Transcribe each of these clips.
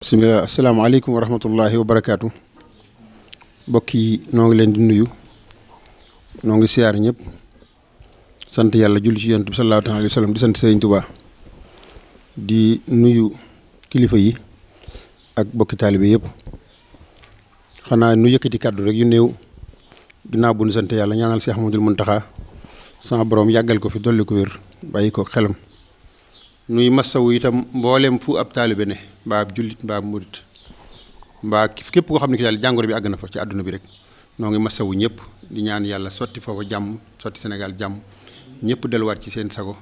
bisimilah asalaamaaleykum wa rahmatullahi wa barakaatu mbokk yi noo ngi leen di nuyu noo ngi siyaar ñëpp sant yàlla julli ci yonent bi sallallahu alayhi wa sallam di sant Sëriñ Tuubaa di nuyu kilifa yi ak bokki taalibe yëpp xanaa nu yëkkati kàddu rek yu néew ginnaaw bu nu sant yàlla ñaanal Seex Ahmadul Muntaxa sama borom yàggal ko fi dolli ko wér bàyyi ko xelam nuy masawu itam mboolem fu ab taalibe ne mbaa ab jullit mbaa ab murit mbaa képp koo xam ne ki daal jàngoro bi àgg na fa ci àdduna bi rek noo ngi masawu ñëpp di ñaan yàlla sotti foofa jàmm sotti Sénégal jàmm ñëpp delluwaat ci seen sago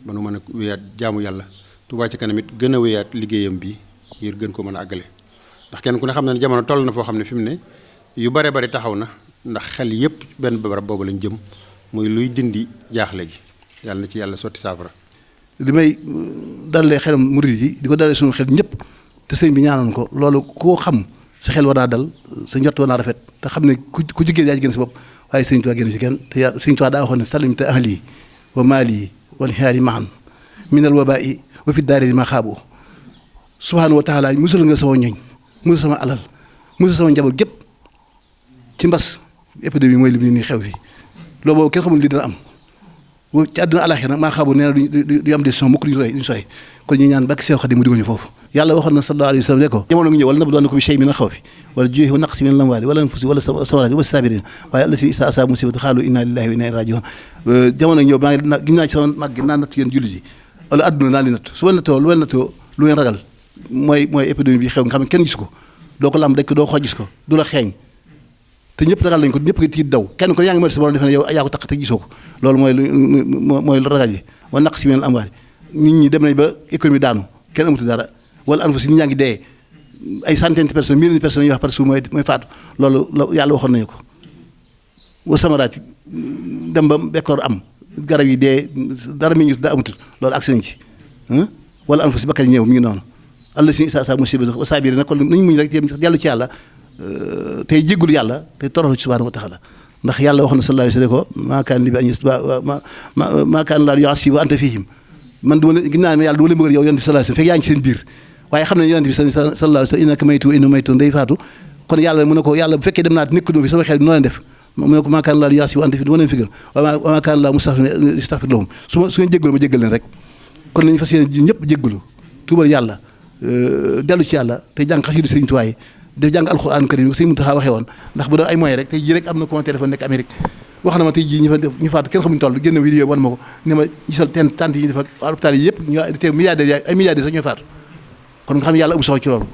ba nu mën a wéyaat jaamu yàlla Touba Ca Kanam it gën a wéyaat liggéeyam bi ngir gën ko mën a àggale ndax kenn ku ne xam ne jamono toll na foo xam ne fi mu ne yu bare bari taxaw na ndax xel yëpp benn barab boobu lañ jëm muy luy dindi jaaxle gi yàlla na ci yàlla sotti saafara. li may dalalee xelam murid yi di ko dalalee suñu xel ñëpp te sëñ bi ñaanoon ko loolu koo xam sa xel war naa dal sa njort war naa rafet te xam ne ku ci génn yaa ci génn si bopp waaye sëñ Tuubaa génn ci kenn te yaa sëñ Tuubaa daa waxoon ne salim te ahli wa maali wal xiyaari mahan minal wabaa'i wa fi daari ma xaabu subhaanahu wa taala musal nga sama ñoñ musal sama alal musal sama njaboot gépp ci mbas épidémie mooy li mu nii xew fi loolu boobu kenn xamul li dina am ci àdduna àlaxira nag maa xaabu nee na du am décision mukk duñu soy kon ñu ñaan bakki Seex Xaadim mu digguñu foofu yàlla waxoon na sallallahu alayhi wa sallam ne ko jamono ngi ñëw wala nabluwannakum bi shay'in min al-khawfi wal juu'i wa naqsin min al-amwaali wal anfusi wala samaraati wa saabiriin waaye allazii izaa asaabathum musiibatun qaaluu innaa lillaahi wa innaa ilayhi raaji'uun jamono ngi ñëw maa ngi giñ naa ci sama mag gi naa nattu yéen jullit yi wala àdduna naa li nattu su ma nattoo lu ma nattoo lu ngeen ragal mooy épidémie bi xew nga xam ne kenn gis ko doo ko lam rek doo ko gis ko du la xeeñ te ñëpp ragal lañ ko ñëpp tiit daw kenn ko yaa ngi mën sa borom defe ne yow yaa ko taq te gisoo ko loolu mooy ragal yi wa naqsin min al-amwaali nit ñi dem nañ ba économie daanu kenn amatu dara wala anfusi nit ñaa ngi dee ay centaine de personnes milliers de personnes yi wax par jour mooy faatu loolu yàlla waxoon nañu ko wa samaraat dem ba bekkoor am garab yi dee dara mi ngi da amatul loolu agsi nañ ci wala anfusi bakkan ñëw mi ngi noonu allazii izaa asaabathum musiibatun wa saabiriin kon nañ muñ rek dellu ci yàlla tey jéggul yàlla tey toroxlu ci subhaanahu wa taala ndax yàlla wax na sallallahu alayhi wa sallam ko maa kaana li bi an maa kaana llaahu liyu'azzibahum wa anta fiihim man duma ginnaaw ne yàlla duma leen bëggal yow yonent bi sallallahu alayhi wa sallam fekk yaa ngi seen biir waaye xam ne yonent bi sallallahu alayhi wa sallam innaka maytun wa innahum maytuun day faatu kon yàlla mu ne ko yàlla bu fekkee dem naa nekkul fi sama xel bi noo leen def mu ne ko maa kaana llaahu liyu'azzibahum wa anta fiihim duma leen figal wa maa kaana llaahu mustaghfiran lahum su ngeen jéggalu ma jéggal leen rek kon nañu fas yéene ñëpp jéggalu tuubal yàlla dellu ci yàlla te jàng xasiidu Sëriñ Tuubaa yi def jàng alxuraan karim ko sëñ Muntaxa waxee woon ndax bu doon ay moyens rek tey jii rek am na ko ma téléphone nekk Amérique wax na ma tey jii ñu faatu kenn xamuñu toll génn vidéo wan ma ko ne ma gisal tant yi ñu def ak hôpital yi yëpp ñu te milliardaires ay milliardaires sax ñooy faatu kon nga xam ne yàlla amu soxla ci loolu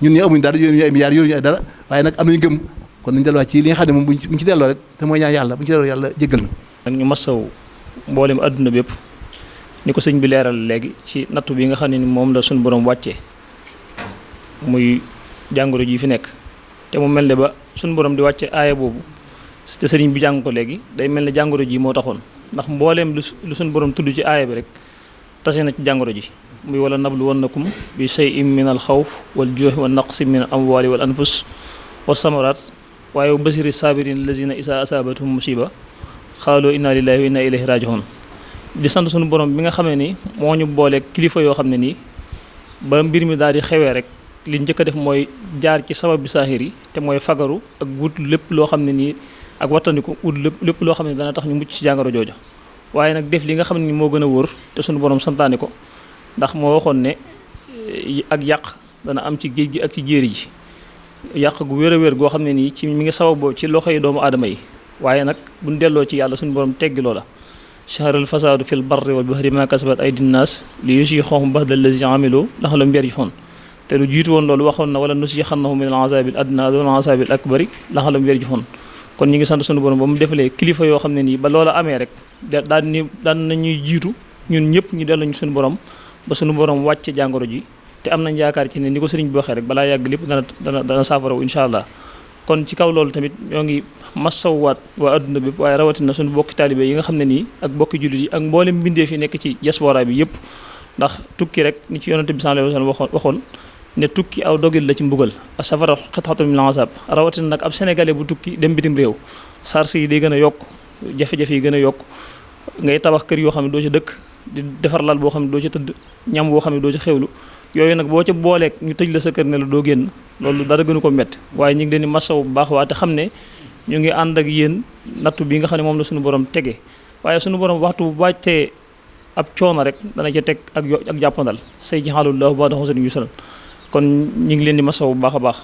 ñun ñu amuñ dara yooyu ñu ay milliards yooyu ñu ay dara waaye nag am nañu gëm kon nañu delluwaat ci li nga xam ne moom buñ ci delloo rek te mooy ñaan yàlla buñ ci delloo yàlla jéggal na nag ñu masaw mboolem adduna bi yëpp ni ko sëñ bi leeral léegi ci nattu bi nga xam ne ni moom la suñu borom wàccee muy jàngoro ji fi nekk te mu mel ne ba suñu borom di wàcce aaya boobu te sëriñ bi jàng ko léegi day mel ne jàngoro ji moo taxoon ndax mbooleem lu suñu borom tudd ci aaya bi rek tase na ci jàngoro ji muy wala nabluwannakum bi shay'in min al xawf wal juu'i wa naqsin min al amwaali wal anfus wa samaraat waaye wa basiri saabiriin lazina isaa asaabathum musiba xaaloo inna lillahi wa inna ilayhi raaji'uun di sant suñu borom bi nga xamee ni moo ñu boole kilifa yoo xam ne nii ba mbir mi daal di xewee rek li njëkk a def mooy jaar ci sabab bi saaxir yi te mooy fagaru ak wut lépp loo xam ne nii ak wattandiku wut lépp loo xam ne dana tax ñu mucc ci jàngoro jooju waaye nag def li nga xam ne ni moo gën a wóor te suñu borom santaane ko ndax moo waxoon ne ak yàq dana am ci géej gi ak ci jéeri ji yàq gu wér a wér goo xam ne nii ci mi ngi sababoo ci loxo yi doomu aadama yi waaye nag buñ delloo ci yàlla suñu borom teggi loola chaharal fasaadu fil barri wal bahri ma kasabat aydin naas li yusiqahum ba'da allazi amilu laxalum yarji'un te lu jiitu woon loolu waxoon na wala nusiixannahum min al-azaabil adnaa duna al-azaabil akbari laxalum yarji'un kon ñi ngi sant sunu borom ba mu defalee kilifa yoo xam ne nii ba loola amee rek daan nañuy jiitu ñun ñëpp ñu delluñu sunu borom ba sunu borom wàcce jàngoro ji te am nañ yaakaar ci ne ni ko sëriñ bi waxee rek balaa yàgg lépp dana saafarawu incha allah kon ci kaw loolu tamit ñoo ngi massawwaat waa adduna bi waaye rawatina sunu bokki taalibe yi nga xam ne nii ak bokki jullit yi ak mboolem mbindeef yi nekk ci diaspora bi yëpp ndax tukki rek ni ci yonante bi sallallahu alayhi wa sallam waxoon ne tukki aw dogil la ci mbugal a safara xatxatun min al-azaab rawatina nag ab sénégalais bu tukki dem bitim réew sars yi day gën a yokk jafe-jafe yi gën a yokk ngay tabax kër yoo xam ne doo ca dëkk di defar lal boo xam ne doo ca tëdd ñam boo xam ne doo ca xewlu yooyu nag boo ca booleeg ñu tëj la sa kër ne la doo génn loolu dara gënu ko métti waaye ñu ngi leen di masawu bu baax waa te xam ne ñu ngi ànd ak yéen nattu bi nga xam ne moom la suñu borom tege waaye suñu borom waxtu bu wàccee ab coono rek dana ca teg ak jàppandal say ji xaalullahu ba doxo seen yu kon ñu ngi leen di masawu bu baax a baax